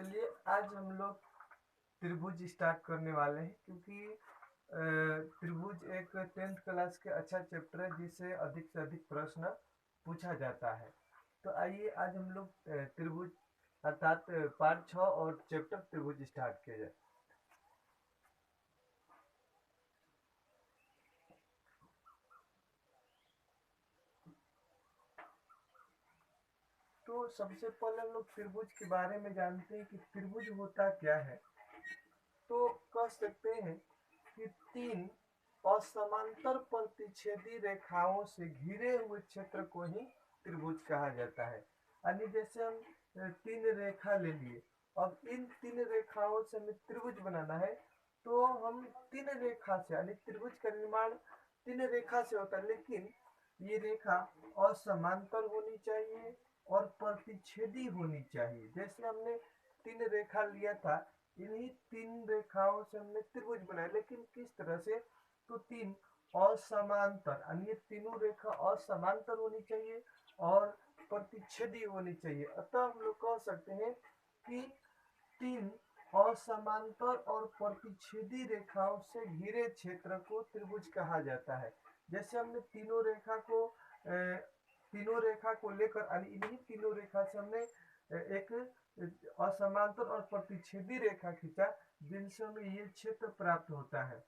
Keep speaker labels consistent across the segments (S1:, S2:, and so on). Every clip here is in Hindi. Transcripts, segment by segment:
S1: चलिए आज हम लोग त्रिभुज स्टार्ट करने वाले हैं, क्योंकि त्रिभुज एक 10th क्लास के अच्छा चैप्टर है जिससे अधिक से अधिक प्रश्न पूछा जाता है। तो आइए आज हम लोग त्रिभुज अर्थात पार्ट 6 और चैप्टर त्रिभुज स्टार्ट किया जाए। तो सबसे पहले हम लोग त्रिभुज के बारे में जानते हैं कि त्रिभुज होता क्या है। तो कह सकते हैं कि तीन असमांतर प्रतिच्छेदी रेखाओं से घिरे हुए क्षेत्र को ही त्रिभुज कहा जाता है। यानी जैसे हम तीन रेखा ले लिए, अब इन तीन रेखाओं से हमें त्रिभुज बनाना है, तो हम तीन रेखा से, यानी त्रिभुज का निर्माण तीन रेखा से होता है, लेकिन ये रेखा असमांतर होनी चाहिए और प्रतिच्छेदी होनी चाहिए। जैसे हमने तीन रेखा लिया था, इन्हीं तीन रेखाओं से हमने त्रिभुज बनाया, लेकिन किस तरह से, तो तीन असमांतर, अन्य तीनों रेखा असमांतर होनी चाहिए और प्रतिच्छेदी होनी चाहिए। अतः हम लोग कह सकते हैं कि तीन असमांतर और प्रतिच्छेदी रेखाओं से घिरे क्षेत्र को त्रिभुज कहा जाता है। जैसे हमने तीनों रेखा को लेकर, यानी इन्हीं तीनों रेखा से हमने एक असमांतर और प्रतिच्छेदी रेखा खींचा, जिनसे हमें ये क्षेत्र प्राप्त होता है,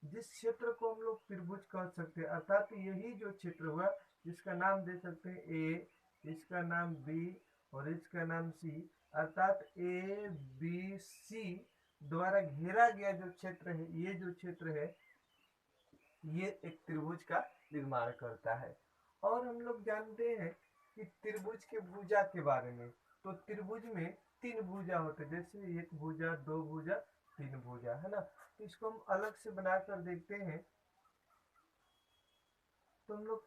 S1: जिस क्षेत्र को हम लोग त्रिभुज कह सकते हैं। अर्थात यही जो क्षेत्र हुआ, जिसका नाम दे सकते हैं ए, इसका नाम बी और इसका नाम सी, अर्थात ए बी सी द्वारा घेरा गया जो क्षेत्र है, ये जो क्षेत्र है ये एक त्रिभुज का निर्माण करता है। और हम लोग जानते हैं कि त्रिभुज के भुजा के बारे में, तो त्रिभुज में तीन भुजा होते हैं, जैसे एक भुजा, दो भुजा, तीन भुजा, है ना। तो इसको हम अलग से बनाकर देखते हैं। तो हम लोग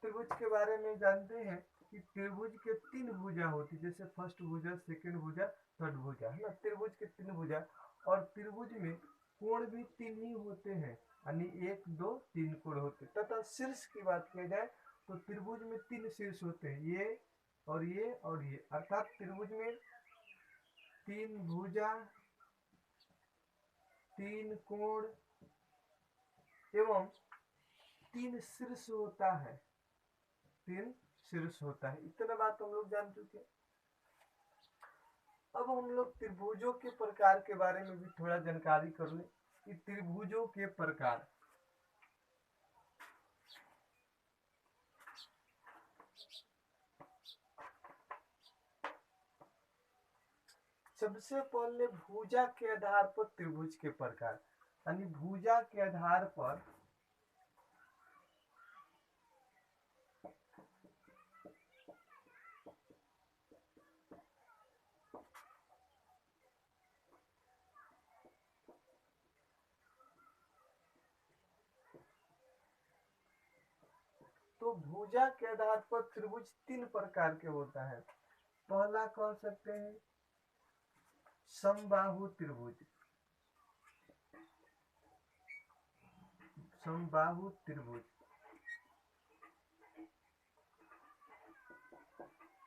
S1: त्रिभुज के बारे में जानते हैं कि त्रिभुज के तीन भुजा होती, जैसे फर्स्ट भुजा, सेकंड भुजा, थर्ड भुजा, है ना। त्रिभुज के तीन भुजा, और त्रिभुज में कोण भी तीन ही होते हैं, यानी एक दो तीन कोण होते हैं। तथा शीर्ष की बात की जाए तो त्रिभुज में तीन शीर्ष होते हैं, ये और ये और ये, अर्थात त्रिभुज में तीन भुजा, तीन कोण एवं तीन शीर्ष होता है, तीन शीर्ष होता है। इतना बात हम लोग जान चुके। अब हम लोग त्रिभुजों के प्रकार के बारे में भी थोड़ा जानकारी कर लें कि त्रिभुजों के प्रकार। सबसे पहले भुजा के आधार पर त्रिभुज के प्रकार, यानी भुजा के आधार पर तो भुजा के आधार पर त्रिभुज तीन प्रकार के होता है। पहला कह सकते हैं समबाहु त्रिभुज, समबाहु त्रिभुज,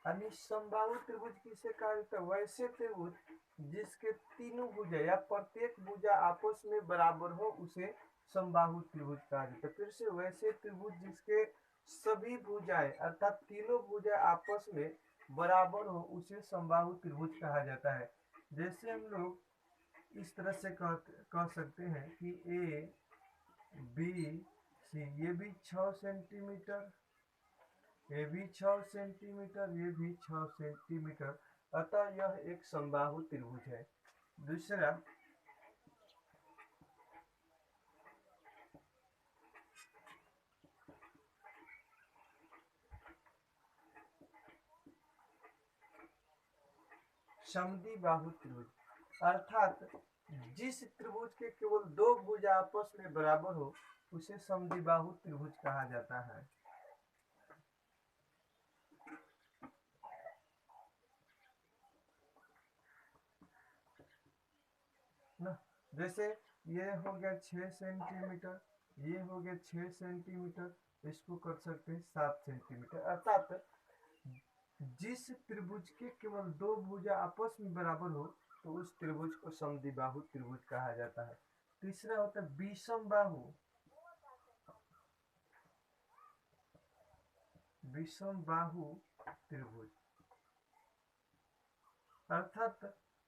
S1: यानी समबाहु त्रिभुज किसे कहा जाता है, वैसे त्रिभुज जिसके तीनों भुजा या प्रत्येक भुजा आपस में बराबर हो उसे समबाहु त्रिभुज कहा जाता है। फिर से वैसे त्रिभुज जिसके सभी भुजाएं अर्थात तीनों भुजा आपस में बराबर हो उसे समबाहु त्रिभुज कहा जाता है। जैसे हम लोग इस तरह से कह सकते हैं कि ए बी सी, ये भी 6 सेंटीमीटर, ये भी 6 सेंटीमीटर, ये भी 6 सेंटीमीटर, अतः यह एक समबाहु त्रिभुज है। दूसरा समद्विबाहु त्रिभुज, अर्थात जिस त्रिभुज के केवल दो भुजा आपस में बराबर हो उसे समद्विबाहु त्रिभुज कहा जाता है ना। जैसे ये हो गया 6 सेंटीमीटर, ये हो गया 6 सेंटीमीटर, इसको कर सकते हैं 7 सेंटीमीटर, अर्थात जिस त्रिभुज के केवल दो भुजा आपस में बराबर हो तो उस त्रिभुज को समद्विबाहु त्रिभुज कहा जाता है। तीसरा होता है विषम बाहु। विषम बाहु त्रिभुज अर्थात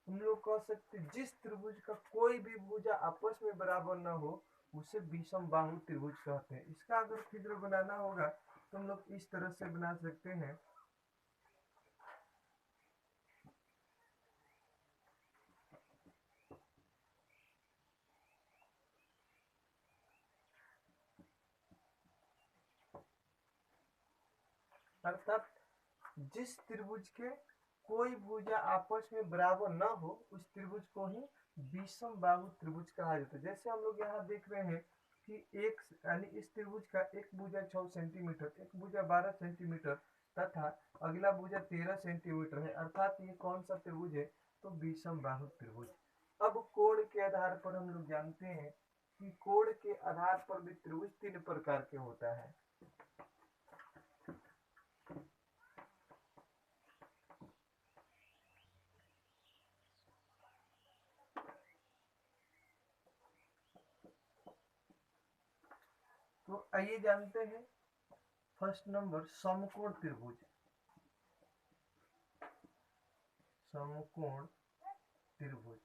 S1: हम लोग कह सकते जिस त्रिभुज का कोई भी भुजा आपस में बराबर न हो उसे विषम बाहु त्रिभुज कहते हैं। इसका अगर चित्र बनाना होगा तो हम लोग इस तरह से बना सकते हैं। अर्थात जिस त्रिभुज के कोई भुजा आपस में बराबर न हो उस त्रिभुज को ही विषम बाहु त्रिभुज कहा जाता है। जैसे हम लोग यहाँ देख रहे हैं कि एक यानी इस त्रिभुज का एक भुजा 6 सेंटीमीटर, एक भुजा 12 सेंटीमीटर तथा अगला भुजा 13 सेंटीमीटर है। अर्थात ये कौन सा त्रिभुज है? तो विषम बाहु त्रिभुज। अब कोण के आधार पर हम लोग जानते हैं कि कोण के आधार पर भी त्रिभुज 3 प्रकार के होता है। तो आइए जानते हैं फर्स्ट नंबर समकोण त्रिभुज। समकोण त्रिभुज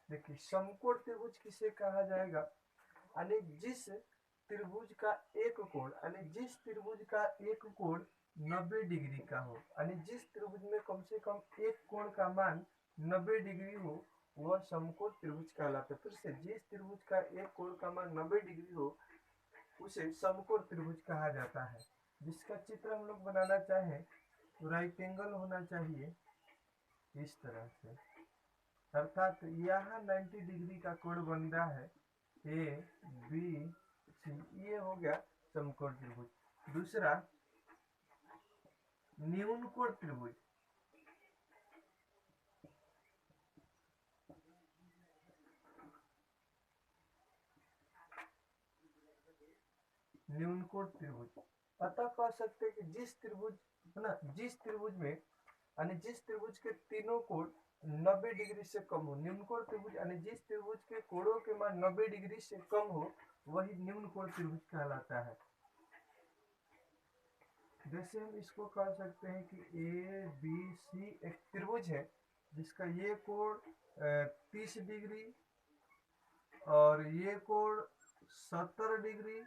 S1: देखिए समकोण त्रिभुज किसे कहा जाएगा? यानी जिस त्रिभुज का एक कोण यानी जिस त्रिभुज का एक कोण 90 डिग्री का हो, यानी जिस त्रिभुज में कम से कम एक कोण का मान 90 डिग्री हो वह समकोण त्रिभुज कहलाता है। फिर से जिस त्रिभुज का एक कोण का मान 90 डिग्री हो उसे समकोण त्रिभुज कहा जाता है। जिसका चित्र हम लोग बनाना चाहें तो राइट एंगल होना चाहिए इस तरह से। अर्थात यहाँ 90 डिग्री का कोण बन रहा है ए बी सी, ये हो गया समकोण त्रिभुज। दूसरा न्यून कोण त्रिभुज। न्यून कोण त्रिभुज अतः कह सकते हैं कि जिस त्रिभुज है ना, जिस त्रिभुज में यानी जिस त्रिभुज के तीनों कोण 90 डिग्री से कम हो, न्यून कोण त्रिभुज यानी जिस त्रिभुज के कोणों के मान 90 डिग्री से कम हो वही न्यून कोण त्रिभुज कहलाता है। जैसे हम इसको कह सकते हैं कि ए बी सी एक त्रिभुज है जिसका ये कोण 30 डिग्री और ये कोण 70 डिग्री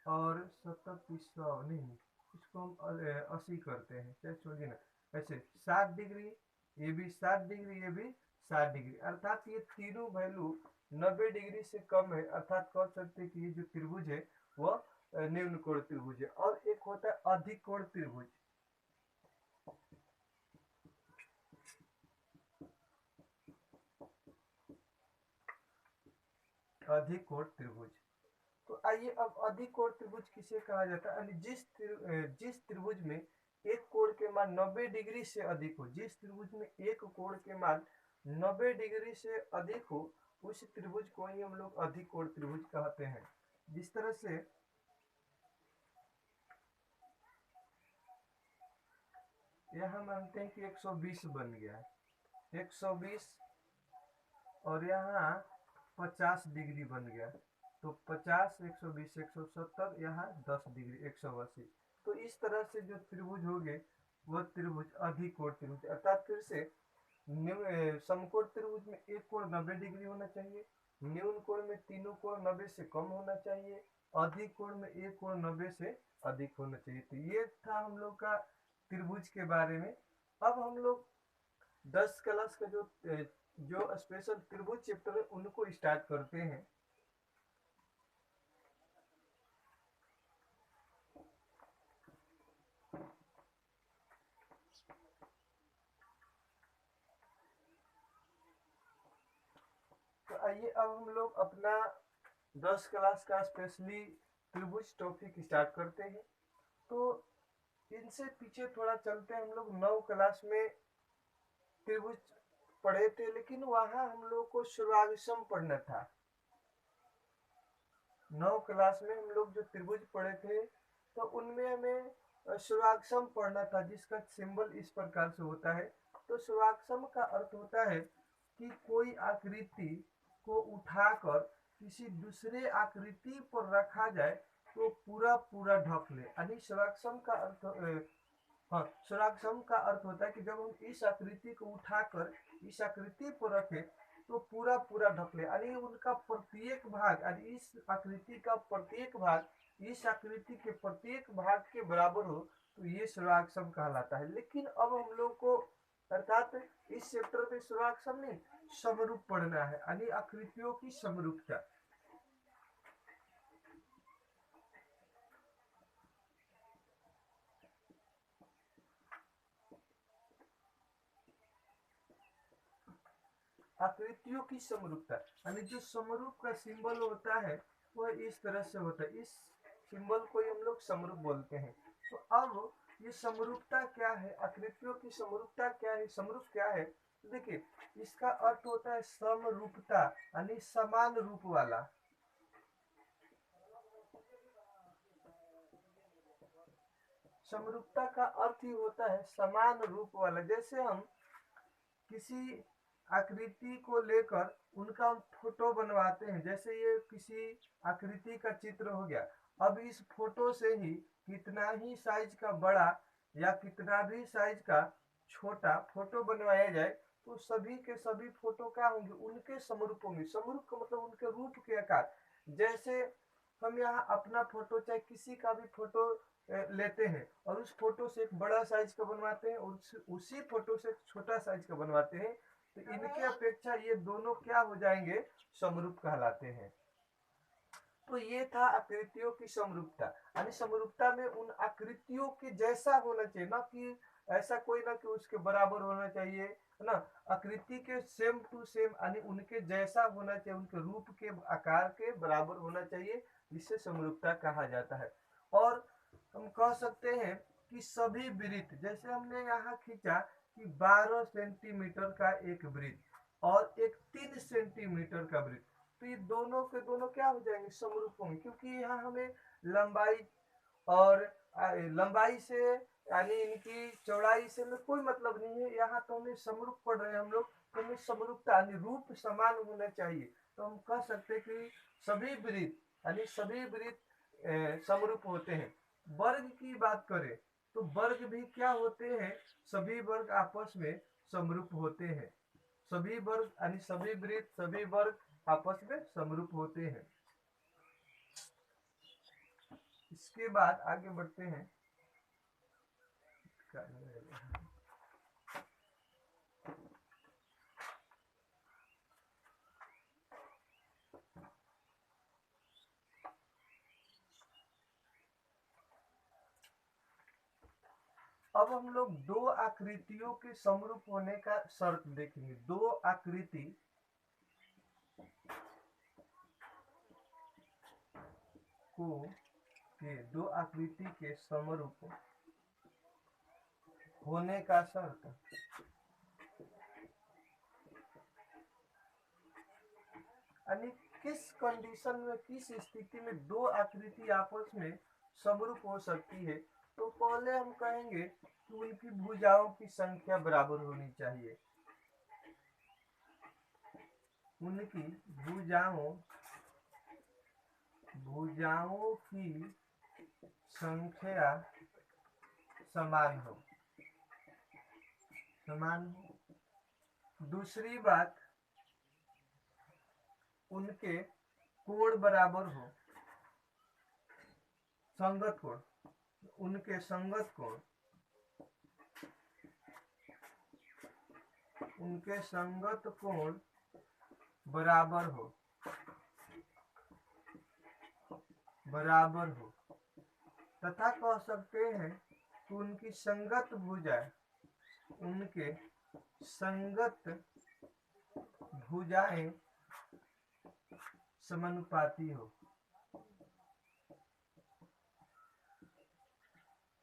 S1: और 70 30 नहीं, इसको हम 80 करते हैं, क्या छोड़िए ना, ऐसे 60 डिग्री, ये भी 60 डिग्री, ये भी 60 डिग्री। अर्थात ये तीनों वैल्यू 90 डिग्री से कम है। अर्थात कह सकते हैं कि ये जो त्रिभुज है वह निम्न कोण त्रिभुज है। और एक होता है अधिक कोण त्रिभुज। अधिक कोण त्रिभुज तो आइए अब अधिक कोण त्रिभुज किसे कहा जाता है? जिस त्रिभुज में एक कोण के मान 90 डिग्री से अधिक हो, जिस त्रिभुज में एक कोण के मान 90 डिग्री से अधिक हो उस त्रिभुज को ही हम लोग अधिक कोण त्रिभुज कहते हैं। जिस तरह से यहाँ मानते हैं कि 120 बन गया है, 120 और यहाँ 50 डिग्री बन गया तो 50 120 170, यहाँ 10 डिग्री 180। तो इस तरह से जो त्रिभुज हो गए वह त्रिभुज अधिक कोण त्रिभुज। अर्थात फिर से समकोण त्रिभुज में एक कोण 90 डिग्री होना चाहिए, न्यून कोण में तीनों कोण 90 से कम होना चाहिए, अधिक कोण में एक कोण 90 से अधिक होना चाहिए। तो ये था हम लोग का त्रिभुज के बारे में। अब हम लोग 10 क्लास का जो स्पेशल त्रिभुज चैप्टर है उनको स्टार्ट करते हैं। तो आइए अब हम लोग अपना 10 क्लास का स्पेशली त्रिभुज टॉपिक स्टार्ट करते हैं। तो इनसे पीछे थोड़ा चलते हैं। हम लोग 9 क्लास में त्रिभुज पढ़े थे लेकिन वहां हम लोग को सर्वांगसम पढ़ना था। 9 क्लास में हम लोग जो त्रिभुज पढ़े थे तो उनमें हमें सर्वाक्षम पढ़ना था, जिसका सिंबल इस प्रकार से होता है। तो सर्वाक्षम का अर्थ होता है कि कोई आकृति को उठाकर किसी दूसरे आकृति पर रखा जाए तो पूरा पूरा ढक ले, यानी सर्वाक्षम का अर्थ हाँ, स्वराक्षम का अर्थ होता है कि जब हम इस आकृति को उठाकर इस आकृति पर रखें तो पूरा पूरा ढक ले, यानी उनका प्रत्येक भाग, यानी इस आकृति का प्रत्येक भाग इस आकृति के प्रत्येक भाग के बराबर हो, तो ये स्वराक्षम कहलाता है। लेकिन अब हम लोग को अर्थात इस चैप्टर में स्वराक्षम नहीं, समरूप पढ़ना है, यानी आकृतियों की समरूपता। आकृतियों की समरूपता, यानी जो समरूप का सिंबल होता है वह इस तरह से होता है, इस सिंबल को हम लोग समरूप बोलते हैं। तो अब ये समरूपता क्या है, आकृतियों की समरूपता क्या है, समरूप क्या है? देखिए, इसका अर्थ होता है समरूपता, यानी समान रूप वाला। समरूपता का अर्थ ही होता है समान रूप वाला। जैसे हम किसी आकृति को लेकर उनका हम फोटो बनवाते हैं, जैसे ये किसी आकृति का चित्र हो गया। अब इस फोटो से ही कितना ही साइज का बड़ा या कितना भी साइज का छोटा फोटो बनवाया जाए तो सभी के सभी फोटो क्या होंगे, उनके समरूप होंगे। समरूप का मतलब उनके रूप के आकार। जैसे हम यहाँ अपना फोटो चाहे किसी का भी फोटो लेते हैं और उस फोटो से एक बड़ा साइज का बनवाते हैं और उसी फोटो से एक छोटा साइज का बनवाते हैं, तो इनके अपेक्षा ये दोनों क्या हो जाएंगे, समरूप कहलाते हैं। तो ये था आकृतियों की समरूपता, यानी समरूपता में उन आकृतियों के जैसा होना चाहिए, ना कि ऐसा कोई ना कि उसके बराबर होना चाहिए, है ना। आकृति के सेम टू सेम, यानी उनके जैसा होना चाहिए, उनके रूप के आकार के बराबर होना चाहिए, जिससे समरूपता कहा जाता है। और हम कह सकते हैं कि सभी वृत्त, जैसे हमने यहाँ खींचा कि 12 सेंटीमीटर का एक वृत्त और एक 3 सेंटीमीटर का वृत्त, तो ये दोनों के दोनों क्या हो जाएंगे, समरूप होंगे, क्योंकि यहाँ हमें लंबाई और लंबाई से यानी इनकी चौड़ाई से में कोई मतलब नहीं है। यहाँ तो हमें समरूप पढ़ रहे हैं हम लोग, तो हमें समरूपता यानी रूप समान होना चाहिए। तो हम कह सकते हैं कि सभी वृत्त यानी सभी वृत्त समरूप होते हैं। वर्ग की बात करें तो वर्ग भी क्या होते हैं, सभी वर्ग आपस में समरूप होते हैं। सभी वर्ग यानी सभी वृत्त सभी वर्ग आपस में समरूप होते हैं। इसके बाद आगे बढ़ते हैं। अब हम लोग दो आकृतियों के समरूप होने का शर्त देखेंगे। दो आकृति दो आकृति के समरूप होने का शर्त, यानी किस कंडीशन में, किस स्थिति में दो आकृति आपस में समरूप हो सकती है। तो पहले हम कहेंगे कि उनकी भुजाओं की संख्या बराबर होनी चाहिए। उनकी भुजाओं की संख्या समान हो। दूसरी बात, उनके कोण बराबर हो, संगत कोण, उनके संगत कोण, उनके संगत कोण बराबर हो, तथा कह सकते हैं कि उनकी संगत भुजाएं, उनके संगत भुजाएं समानुपाती हो।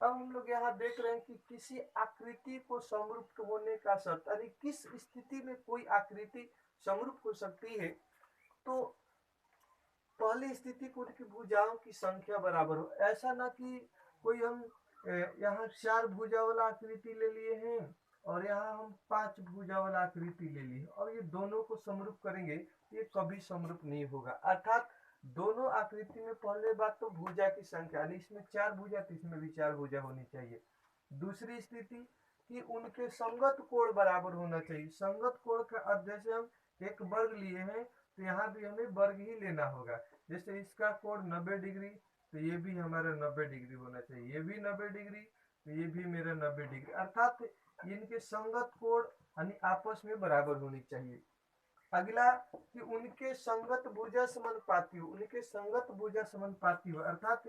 S1: अब हम लोग यहाँ देख रहे हैं कि किसी आकृति को समरूप होने का शर्त, यानी किस स्थिति में कोई आकृति समरूप हो सकती है। तो पहली स्थिति को उनकी भुजाओं की संख्या बराबर हो। ऐसा ना कि कोई हम यहाँ 4 भुजा वाला आकृति ले लिए हैं और यहाँ हम 5 भुजा वाला आकृति ले लिए और ये दोनों को समरूप करेंगे, ये कभी समरूप नहीं होगा। अर्थात दोनों आकृति में पहले बात तो भुजा की संख्या, इसमें 4 भुजा तो इसमें भी 4 भुजा होनी चाहिए। दूसरी स्थिति कि उनके संगत कोण बराबर होना चाहिए। संगत कोण का अर्थ, जैसे हम एक वर्ग लिए हैं तो यहाँ भी हमें वर्ग ही लेना होगा। जैसे इसका कोण 90 डिग्री तो ये भी हमारा 90 डिग्री होना चाहिए, ये भी 90 डिग्री तो ये भी मेरा 90 डिग्री। अर्थात इनके संगत कोण यानी आपस में बराबर होनी चाहिए। अगला कि उनके संगत भुजा समानुपाती हो। उनके संगत भुजा समानुपाती हो अर्थात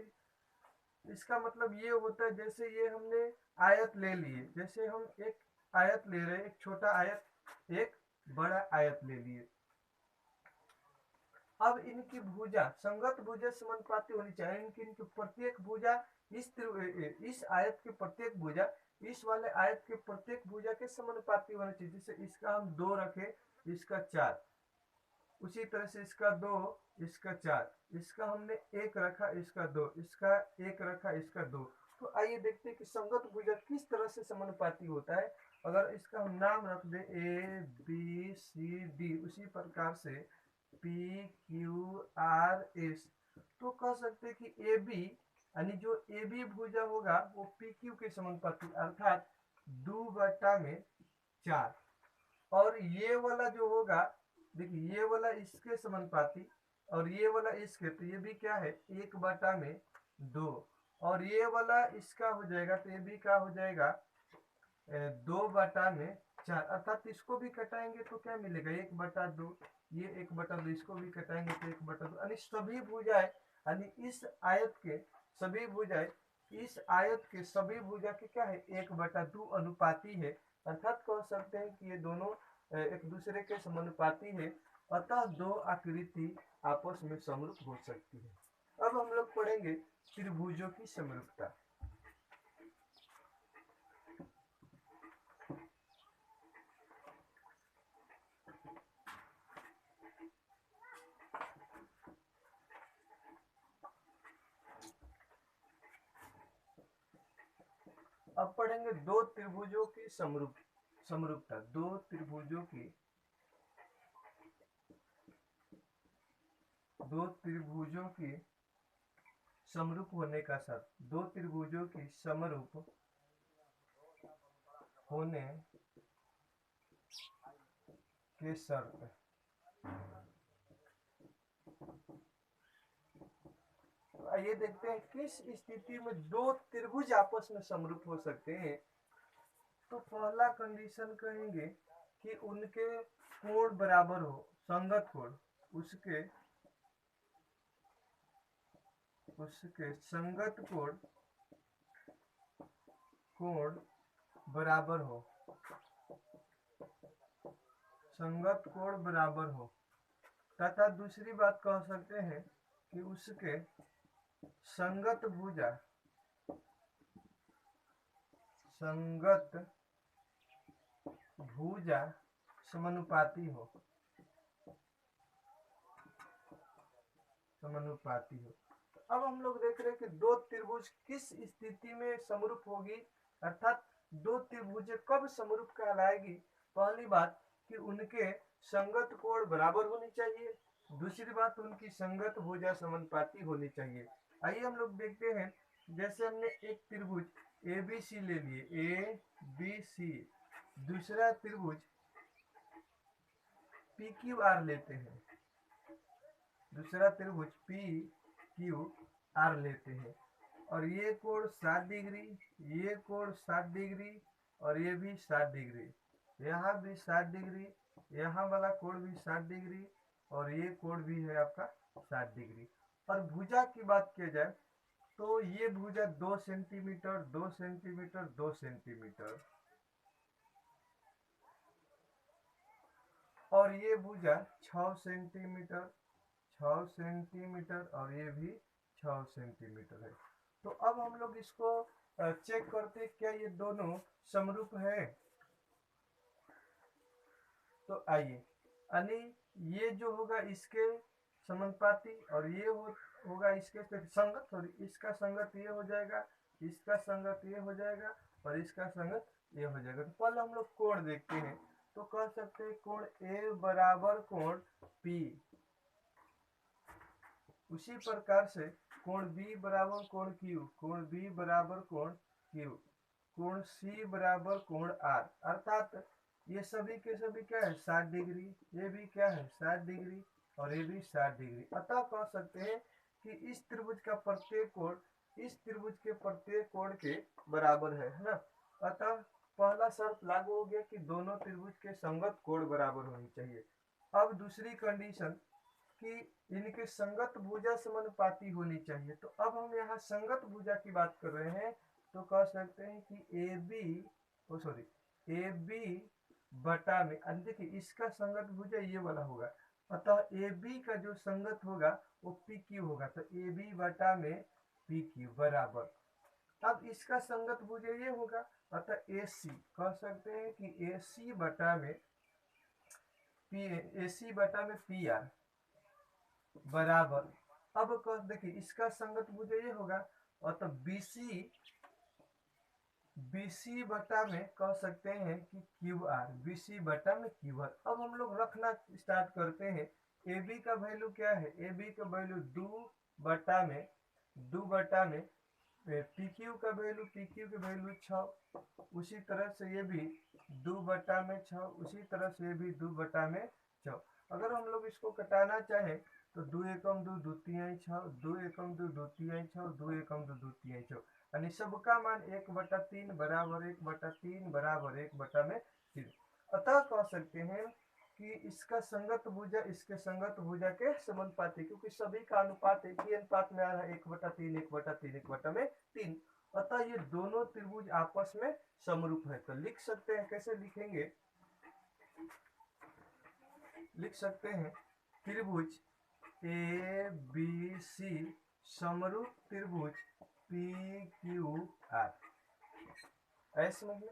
S1: इसका मतलब ये होता है, जैसे ये हमने आयत ले लिए, जैसे हम एक आयत ले रहे हैं, एक छोटा आयत, एक बड़ा आयत ले लिए। अब इनकी भुजा संगत भुजा समानुपाती होनी चाहिए। इनकी प्रत्येक भुजा इस आयत की प्रत्येक भुजा इस वाले आयत के प्रत्येक भुजा के समानुपाती होनी चाहिए। जैसे इसका हम 2 रखे, इसका 4, उसी तरह से इसका 2, इसका 4, इसका हमने 1 रखा, इसका 2, इसका 1 रखा, इसका 2। तो आइए देखते हैं कि संगत भुजा किस तरह से समानुपाती होता है। अगर इसका हम नाम रख दे ए बी सी डी, उसी प्रकार से पी क्यू आर एस, तो कह सकते हैं कि ए बी यानी जो ए बी भुजा होगा वो पी क्यू के समानुपाती, अर्थात 2/4। और ये वाला जो होगा, देखिए ये वाला इसके समानुपाती और ये वाला इसके, तो ये भी क्या है 1/2। और ये वाला इसका हो जाएगा तो ये भी क्या हो जाएगा 2/4। अर्थात इसको भी कटाएंगे तो क्या मिलेगा 1/2, ये 1/2, इसको भी कटाएंगे तो 1/2। यानी सभी भुजाएं यानी इस आयत के सभी भुजाएं इस आयत के सभी भुजा के क्या है 1/2 अनुपाती है। अर्थात कह सकते हैं कि ये दोनों एक दूसरे के समानुपाती है, अतः दो आकृति आपस में समरूप हो सकती है। अब हम लोग पढ़ेंगे त्रिभुजों की समरूपता। अब पढ़ेंगे दो त्रिभुजों की समरूपता। दो त्रिभुजों की समरूप होने का शर्त। दो त्रिभुजों की समरूप होने के शर्त। आइए देखते हैं किस स्थिति में दो त्रिभुज आपस में समरूप हो सकते हैं। तो पहला कंडीशन कहेंगे कि उनके कोण बराबर हो, संगत कोण, उसके संगत कोण बराबर हो, संगत कोण बराबर हो। तथा दूसरी बात कह सकते हैं कि उसके संगत भुजा समानुपाती हो। अब हम लोग देख रहे हैं कि दो त्रिभुज किस स्थिति में समरूप होगी, अर्थात दो त्रिभुज कब समरूप कहलाएगी। पहली बात कि उनके संगत कोण बराबर होनी चाहिए, दूसरी बात उनकी संगत भुजा समानुपाती होनी चाहिए। आइए हम लोग देखते हैं, जैसे हमने एक त्रिभुज ए बी सी ले लिए, ए बी सी, दूसरा त्रिभुज पी क्यू आर लेते हैं, दूसरा त्रिभुज पी क्यू आर लेते हैं, और ये कोण 60 डिग्री, ये कोण 60 डिग्री, और ये भी 60 डिग्री, यहाँ भी 60 डिग्री, यहाँ वाला कोण भी 60 डिग्री, और ये कोण भी है आपका 60 डिग्री। और भुजा की बात की जाए तो ये भुजा 2 सेंटीमीटर, 2 सेंटीमीटर, 2 सेंटीमीटर, और ये भुजा 6 सेंटीमीटर, 6 सेंटीमीटर, और ये भी 6 सेंटीमीटर है। तो अब हम लोग इसको चेक करते क्या ये दोनों समरूप है। तो आइए, यानी ये जो होगा इसके समानुपाती, और ये होगा इसके संगत, सॉरी इसका संगत ये हो जाएगा, इसका संगत ये हो जाएगा, और इसका संगत ये हो जाएगा। तो पहले हम लोग कोण देखते हैं, तो कह सकते हैं कोण ए बराबर कोण पी। उसी प्रकार से कोण बी बराबर कोण क्यू, कोण बी बराबर कोण क्यू, कोण सी बराबर कोण आर, अर्थात ये सभी के सभी क्या है 60 डिग्री, ये भी क्या है 60 डिग्री, और ये भी 60 डिग्री। अतः कह सकते हैं कि इस त्रिभुज का प्रत्येक कोण इस त्रिभुज के प्रत्येक कोण के बराबर है ना। अतः पहला शर्त लागू हो गया कि दोनों त्रिभुज के संगत कोण बराबर होनी चाहिए। अब दूसरी कंडीशन कि इनके संगत भुजा समानुपाती होनी चाहिए। तो अब हम यहाँ संगत भुजा की बात कर रहे हैं, तो कह सकते हैं कि ए बी बटा में, देखिए इसका संगत भुजा ये वाला होगा, अतः ए बी का जो संगत होगा वो पी क्यू होगा, तो ए बी बटा में पी क्यू बराबर। अब इसका संगत भुजा ये होगा, अतः ए सी कह सकते हैं कि ए सी बटा में पी आर बराबर। अब देखिए इसका संगत भुजा ये होगा, और तो बीसी बटा में कह सकते हैं कि क्यू आर, बीसी बटा में क्यू आर। अब हम लोग रखना स्टार्ट करते हैं। ए बी का वैल्यू क्या है, ए बी का वैल्यू 2 बटा में पी क्यू का वैल्यू 6, उसी तरह से ये भी 2 बटा में 6, उसी तरह से ये भी 2 बटा में 6। अगर हम लोग इसको कटाना चाहें तो 2 एकम 2 2 तिहाई 6, 2 एकम 2 2 तिहाई 6, 2 एकम 2 2 तिहाई 6, यानी सबका मान 1/3 बराबर 1/3 बराबर 1/3। अतः कह सकते हैं कि इसका संगत भुजा इसके संगत भुजा के समानुपाती, क्योंकि सभी का अनुपात एक ही अनुपात में आ रहा है 1/3 1/3 1/3। अतः ये दोनों त्रिभुज आपस में समरूप है। तो लिख सकते हैं, कैसे लिखेंगे, लिख सकते हैं त्रिभुज ए बी सी समरूप त्रिभुज पी क्यू आर, ऐसे समझ में।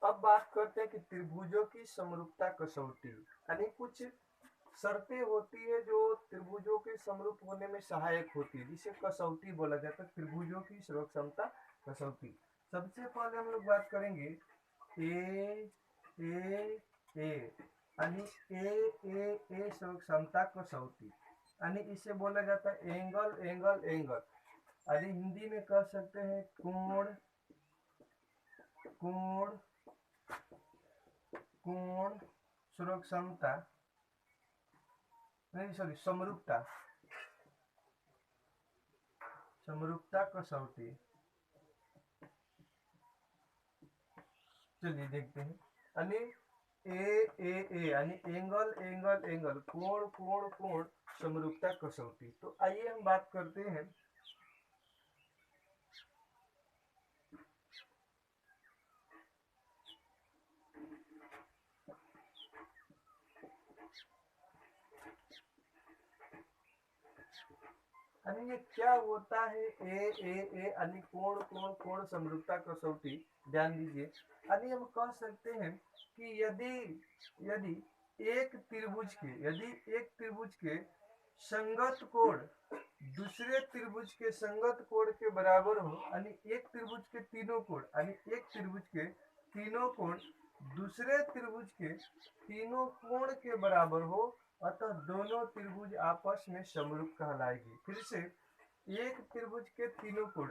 S1: अब बात करते हैं कि त्रिभुजों की समरूपता कसौटी, यानी कुछ शर्तें होती है जो त्रिभुजों के समरूप होने में सहायक होती है, जिसे कसौटी बोला जाता है, त्रिभुजों की सर्वक क्षमता कसौटी। सबसे पहले हम लोग बात करेंगे ए यानी ए सर्वक क्षमता कसौटी, यानी इसे बोला जाता है एंगल, यानी हिंदी में कह सकते हैं कोण सर्वक क्षमता, नहीं सॉरी समरूपता कसौटी। चलिए देखते हैं, यानी ए यानी एंगल कोण समरूपता कसौटी। तो आइए हम बात करते हैं यानी ये क्या होता है ए यानी कोण समरूपता कसौटी। ध्यान दीजिए, यानी हम कह सकते हैं कि यदि एक त्रिभुज के संगत कोण दूसरे त्रिभुज के संगत कोण के बराबर हो, यानी एक त्रिभुज के तीनों कोण, यानी एक त्रिभुज के तीनों कोण दूसरे त्रिभुज के तीनों कोण के बराबर हो, अतः दोनों त्रिभुज आपस में समरूप कहलाएगी। फिर से, एक त्रिभुज के तीनों कोण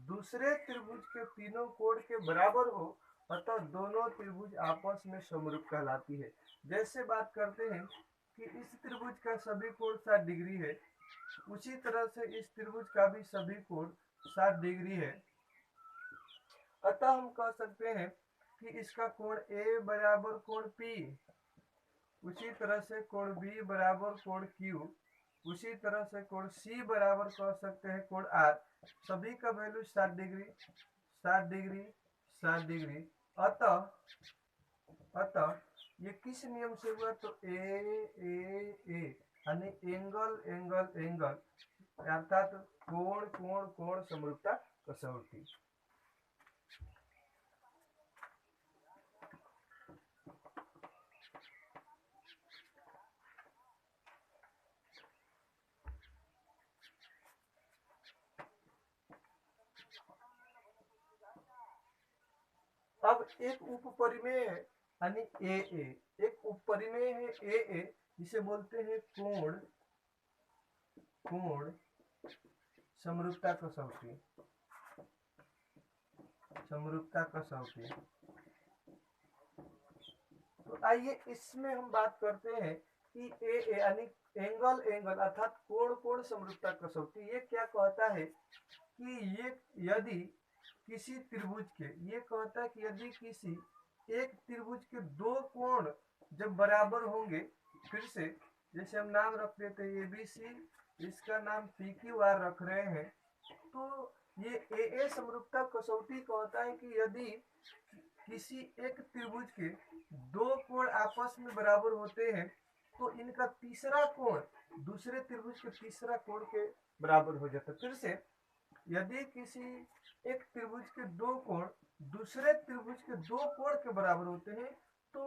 S1: दूसरे त्रिभुज के तीनों कोण के बराबर हो, अतः दोनों त्रिभुज आपस में समरूप कहलाती है। जैसे बात करते हैं कि इस त्रिभुज का सभी कोण 60 डिग्री है, उसी तरह से इस त्रिभुज का भी सभी कोण 60 डिग्री है। अतः हम कह सकते हैं कि इसका कोण ए बराबर कोण पी, उसी तरह से कोण बी बराबर कोण क्यू, उसी तरह से कोण सी बराबर कह सकते हैं कोण आर, सभी का वैल्यू 60 डिग्री। अतः ये किस नियम से हुआ? तो ए यानी एंगल एंगल एंगल अर्थात कोण कोण कोण समरूपता कसौटी। अब एक उपपरिमेय है यानी ए, एक उपपरिमेय है ए जिसे बोलते हैं कोण कोण समरूपता कसौटी, समरूपता कसौटी। तो आइए इसमें हम बात करते हैं कि ए यानी एंगल एंगल अर्थात कोण कोण समरूपता कसौटी ये क्या कहता है कि ये यदि किसी त्रिभुज के, ये कहता है कि यदि किसी एक त्रिभुज के दो कोण जब बराबर होंगे, फिर से जैसे हम नाम रख देते हैं एबीसी, इसका नाम PQR रख रहे हैं, तो ये ए समरूपता कसौटी कहता है कि यदि किसी एक त्रिभुज के दो कोण आपस में बराबर होते हैं तो इनका तीसरा कोण दूसरे त्रिभुज के तीसरा कोण के बराबर हो जाता है। फिर से यदि किसी एक त्रिभुज के दो कोण दूसरे त्रिभुज के दो कोण के बराबर होते हैं तो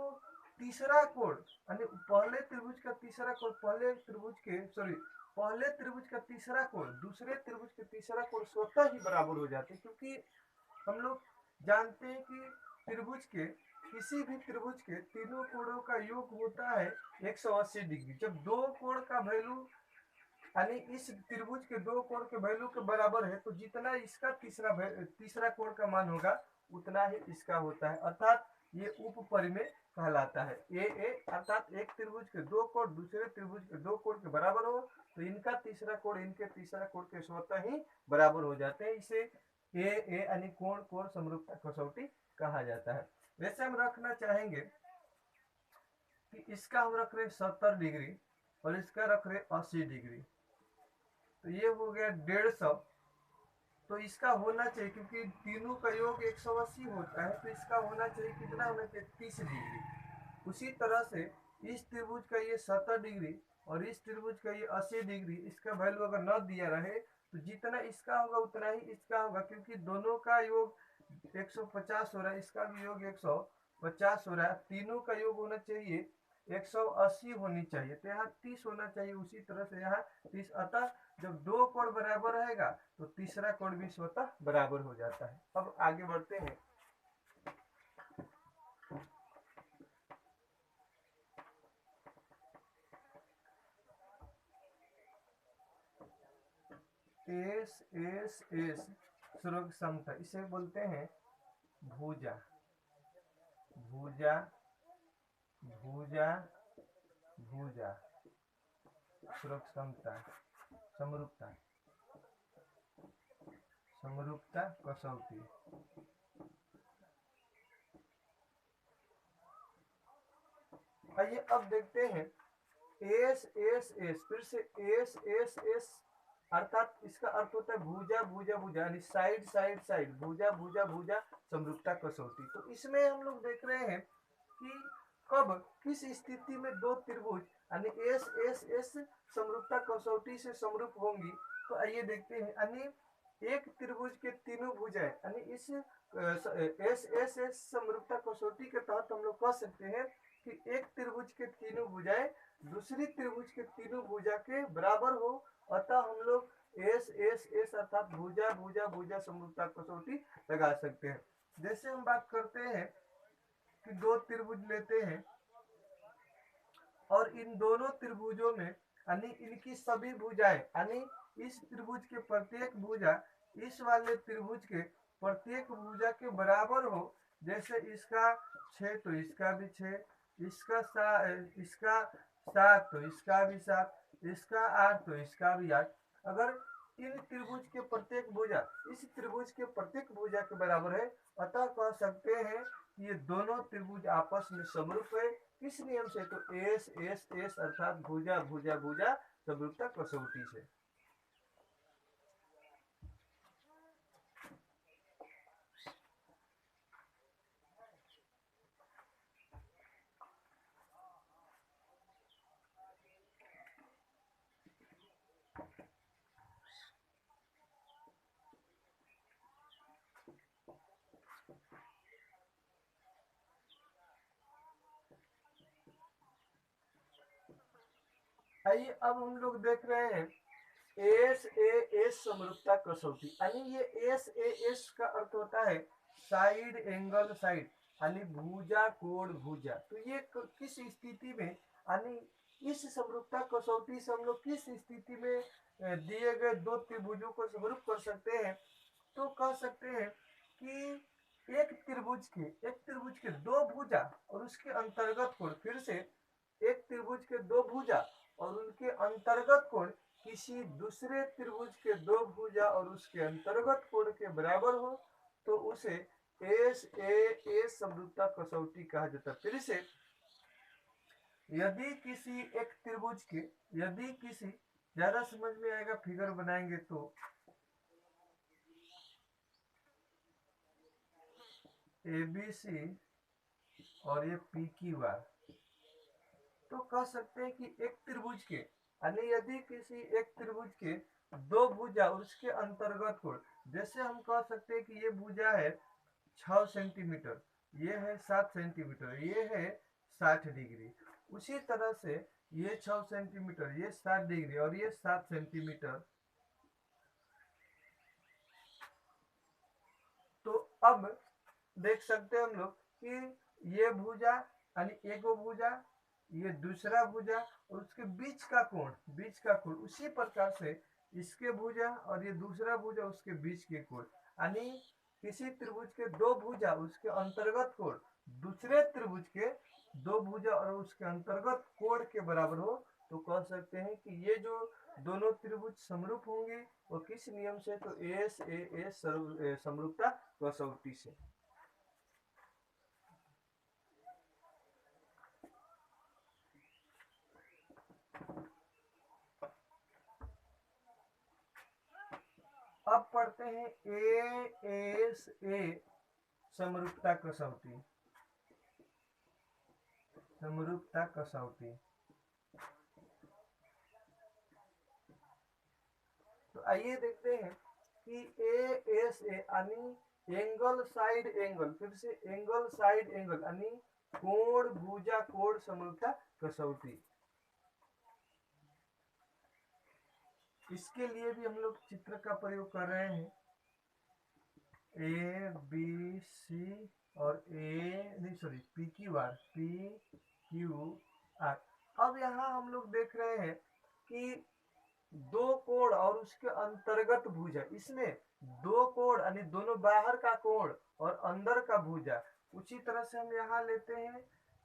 S1: तीसरा कोण यानी पहले त्रिभुज का तीसरा कोण पहले त्रिभुज का तीसरा कोण दूसरे त्रिभुज के तीसरा कोण स्वतः ही बराबर हो जाते हैं, क्योंकि हम लोग जानते हैं कि त्रिभुज के किसी भी त्रिभुज के तीनों कोणों का योग होता है 180 डिग्री। जब दो कोण का वैल्यू यानी इस त्रिभुज के दो कोण के वैल्यू के बराबर है तो जितना इसका तीसरा कोण का मान होगा उतना ही इसका होता है, अर्थात ये उपपरिमेय कहलाता है। ए अर्थात एक त्रिभुज के दो कोण दूसरे त्रिभुज के दो कोण के बराबर हो तो इनका तीसरा कोण इनके तीसरा कोण के स्वतः ही बराबर हो जाते हैं, इसे ए यानी कोण कोण समरूपता कसौटी कहा जाता है। वैसे हम रखना चाहेंगे कि इसका हम रख रहे 70 डिग्री और इसका रख रहे 80 डिग्री, तो ये हो गया 150। तो इसका होना चाहिए, क्योंकि तीनों का योग 180 होता है, तो इसका होना चाहिए कितना होना चाहिए 30 डिग्री। उसी तरह से इस त्रिभुज का ये 70 डिग्री और इस त्रिभुज का ये 80 डिग्री, इसका वैल्यू अगर न दिया रहे तो जितना इसका होगा उतना ही इसका होगा, क्योंकि दोनों का योग 150 हो रहा है, इसका भी योग 150 हो रहा है, तीनों का योग होना चाहिए 180 होनी चाहिए, तो यहाँ 30 होना चाहिए। उसी तरह से यहाँ 30, अतः जब दो कोण बराबर रहेगा तो तीसरा कोण भी स्वतः बराबर हो जाता है। अब आगे बढ़ते हैं। एस सुरग समता, इसे बोलते हैं भुजा, भुजा भुजा भुजा सुरग समता समरूपता समरूपता कसौटी। आइए अब देखते हैं एस फिर से एस अर्थात इसका अर्थ होता है भुजा भुजा भुजा यानी साइड साइड साइड, भुजा भुजा भुजा समरूपता कसौटी। तो इसमें हम लोग देख रहे हैं कि कब किस स्थिति में दो त्रिभुज यानी एस समरूपता कसौटी से समरूप होंगी। तो आइए देखते हैं, यानी एक त्रिभुज के तीनों भुजाएं यानी इस एस समरूपता कसौटी के तहत हम लोग कह सकते हैं कि एक त्रिभुज के तीनों भुजाएं दूसरी त्रिभुज के तीनों भुजा के बराबर हो, अतः हम लोग एस अर्थात भुजा भुजा भुजा समरूपता कसौटी लगा सकते हैं। जैसे हम बात करते हैं कि दो त्रिभुज लेते हैं और इन दोनों त्रिभुजों में यानी इनकी सभी भुजाएं यानी इस त्रिभुज के प्रत्येक भुजा इस वाले त्रिभुज के प्रत्येक भुजा के बराबर हो, जैसे इसका 6 तो इसका भी 6, इसका 7 तो इसका भी 7, इसका 8 तो इसका भी 8। अगर इन त्रिभुज के प्रत्येक भुजा इस त्रिभुज के प्रत्येक भुजा के बराबर है, अतः कह सकते हैं कि ये दोनों त्रिभुज आपस में समरूप है। किस नियम से? तो एस अर्थात भुजा भुजा भुजा समरूपता कसौटी से। आइए अब हम लोग देख रहे हैं एस ए एस समरूपता कसौटी। यानी ये एस ए एस का अर्थ होता है साइड एंगल साइड, यानी भुजा कोण भुजा। तो ये किस स्थिति में, यानी इस समरूपता कसौटी से हम लोग किस स्थिति में दिए गए दो त्रिभुजों को समरूप कर सकते हैं। तो कह सकते हैं कि एक त्रिभुज के दो भुजा और उसके अंतर्गत कोण, फिर से एक त्रिभुज के दो भुजा और उनके अंतर्गत कोण किसी दूसरे त्रिभुज के दो भुजा और उसके अंतर्गत कोण के बराबर हो तो उसे एस ए एस समरूपता कसौटी कहा जाता है। फिर से यदि किसी एक त्रिभुज के, यदि किसी, ज्यादा समझ में आएगा फिगर बनाएंगे तो, ए बी सी और ये पी क्यू आर, तो कह सकते हैं कि एक त्रिभुज के, यानी यदि किसी एक त्रिभुज के दो भुजा और उसके अंतर्गत कोण, जैसे हम कह सकते हैं कि ये भुजा है 6 सेंटीमीटर, ये है 7 सेंटीमीटर, ये है 60 डिग्री। उसी तरह से ये 6 सेंटीमीटर, ये 7 डिग्री और ये 7 सेंटीमीटर। तो अब देख सकते हैं हम लोग कि ये भुजा, यानी एक भुजा, ये दूसरा भुजा और उसके बीच का कोण उसी प्रकार से इसके भुजा और ये दूसरा भुजा उसके बीच के कोण, यानी किसी त्रिभुज के दो भुजा उसके अंतर्गत कोण दूसरे त्रिभुज के दो भुजा और उसके अंतर्गत कोण के बराबर हो तो कह सकते हैं कि ये जो दोनों त्रिभुज समरूप होंगे वो किस नियम से, तो एस ए एस समरूपता कसौटी से। अब पढ़ते हैं ए एस ए समरूपता कसौटी। समरूपता कसौटी, तो आइए देखते हैं कि ए एस ए यानी एंगल साइड एंगल, फिर से एंगल साइड एंगल यानी कोण भुजा कोण समरूपता कसौटी। इसके लिए भी हम लोग चित्र का प्रयोग कर रहे हैं, ए बी सी और पी क्यू आर। अब यहाँ हम लोग देख रहे हैं कि दो कोण और उसके अंतर्गत भुजा, इसमें दो कोण यानी दोनों बाहर का कोण और अंदर का भुजा। उसी तरह से हम यहाँ लेते हैं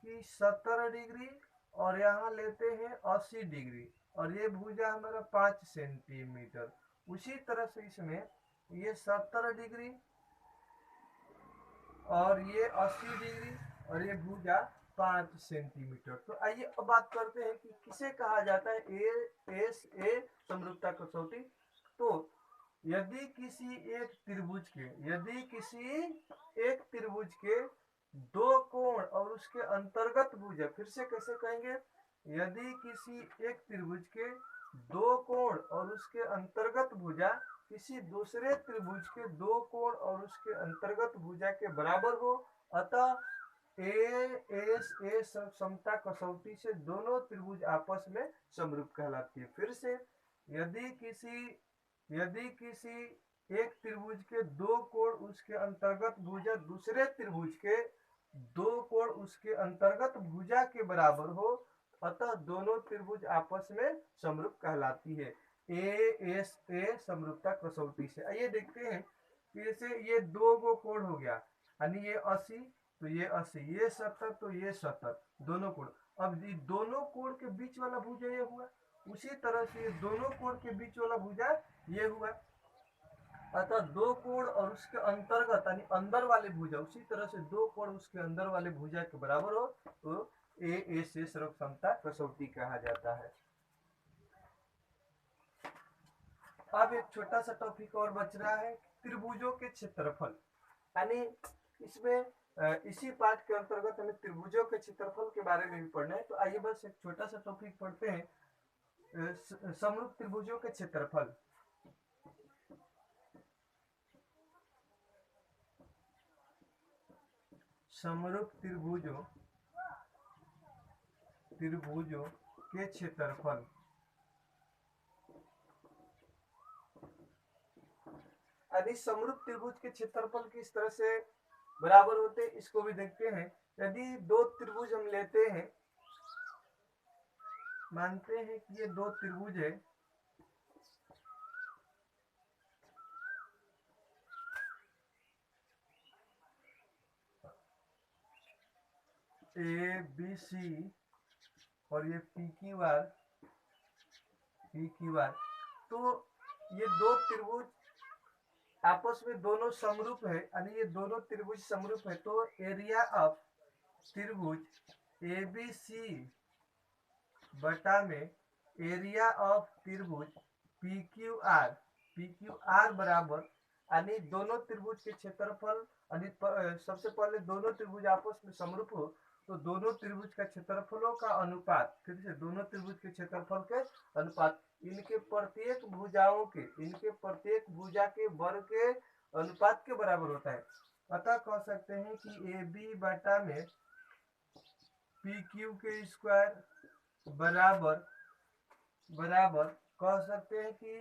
S1: कि 70 डिग्री और यहाँ लेते हैं 80 डिग्री और ये भुजा हमारा 5 सेंटीमीटर। उसी तरह से इसमें ये 70 डिग्री और ये 80 डिग्री और ये भुजा 5 सेंटीमीटर। तो आइए अब बात करते हैं कि किसे कहा जाता है ए एस ए समरूपता कसौटी। तो यदि किसी एक त्रिभुज के दो कोण और उसके अंतर्गत भुजा, फिर से कैसे कहेंगे, यदि किसी एक त्रिभुज के दो कोण और उसके अंतर्गत भुजा किसी दूसरे त्रिभुज के दो कोण और उसके अंतर्गत भुजा के बराबर हो, अतः ए एस ए समता कसौटी से दोनों त्रिभुज आपस में समरूप कहलाती है। फिर से यदि किसी एक त्रिभुज के दो कोण उसके अंतर्गत भुजा दूसरे त्रिभुज के दो कोण उसके अंतर्गत भुजा के बराबर हो, अतः दोनों त्रिभुज आपस में समरूप कहलाती है ए एस ए समरूपता कसौटी से। आइए देखते हैं, जैसे ये दो गो कोण हो गया, यानी ये 80 तो ये 80, ये 70 तो ये 70, दोनों कोण। अब ये दोनों कोण के बीच वाला भुजा ये हुआ, उसी तरह से दोनों कोण के बीच वाला भुजा ये हुआ, अतः दो कोण और उसके अंतर्गत यानी अंदर वाले भुजा, उसी तरह से दो कोण उसके अंदर वाले भुजा के बराबर हो तो ए एस ए समता कसौटी कहा जाता है। अब एक छोटा सा टॉपिक और बच रहा है, त्रिभुजों के क्षेत्रफल। यानी इसमें इसी पाठ के अंतर्गत हमें त्रिभुजों के क्षेत्रफल के बारे में भी पढ़ना है। तो आइए बस एक छोटा सा टॉपिक पढ़ते हैं, समरूप त्रिभुजों के क्षेत्रफल। समरूप त्रिभुजों के क्षेत्रफल। यानी समरूप त्रिभुज के क्षेत्रफल किस तरह से बराबर होते हैं इसको भी देखते हैं। यदि दो त्रिभुज हम लेते हैं, मानते हैं कि ये दो त्रिभुज है, ए बी सी और ये पी क्यू आर, तो ये दो त्रिभुज आपस में दोनों समरूप है, यानी ये दोनों त्रिभुज समरूप है, तो एरिया ऑफ त्रिभुज ए बी सी बटा में एरिया ऑफ त्रिभुज पी क्यू आर बराबर, यानी दोनों त्रिभुज के क्षेत्रफल, सबसे पहले दोनों त्रिभुज आपस में समरूप हो तो दोनों त्रिभुज का क्षेत्रफलों का अनुपात, फिर से दोनों त्रिभुज के क्षेत्रफल के अनुपात इनके प्रत्येक भुजा के वर्ग के अनुपात के बराबर होता है। अतः कह सकते हैं कि ए बी बटा में पी क्यू के स्क्वायर बराबर कह सकते हैं कि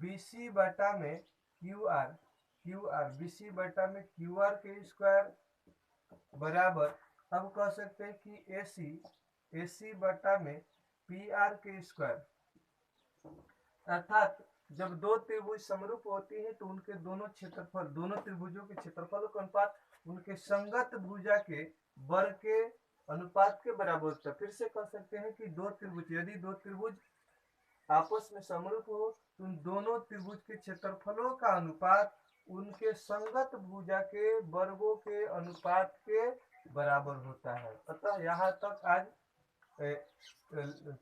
S1: बी सी बटा में क्यू आर बी सी बटा में क्यू आर के स्क्वायर बराबर, अब कह सकते हैं कि ए सी बटा में पी आर के स्क्वायर। अर्थात जब दो त्रिभुज समरूप होती है तो उनके दोनों त्रिभुजों के क्षेत्रफलों का अनुपात उनके संगत भुजा के वर्ग के अनुपात के बराबर होता है। फिर से कह सकते हैं कि यदि दो त्रिभुज आपस में समरूप हो तो उन दोनों त्रिभुज के क्षेत्रफलों का अनुपात उनके संगत भुजा के वर्गों के अनुपात के बराबर होता है। अतः यहाँ तक आज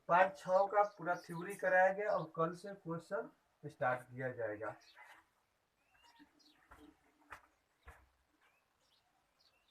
S1: पार्ट 6 का पूरा थ्योरी कराया गया और कल से क्वेश्चन स्टार्ट किया जाएगा।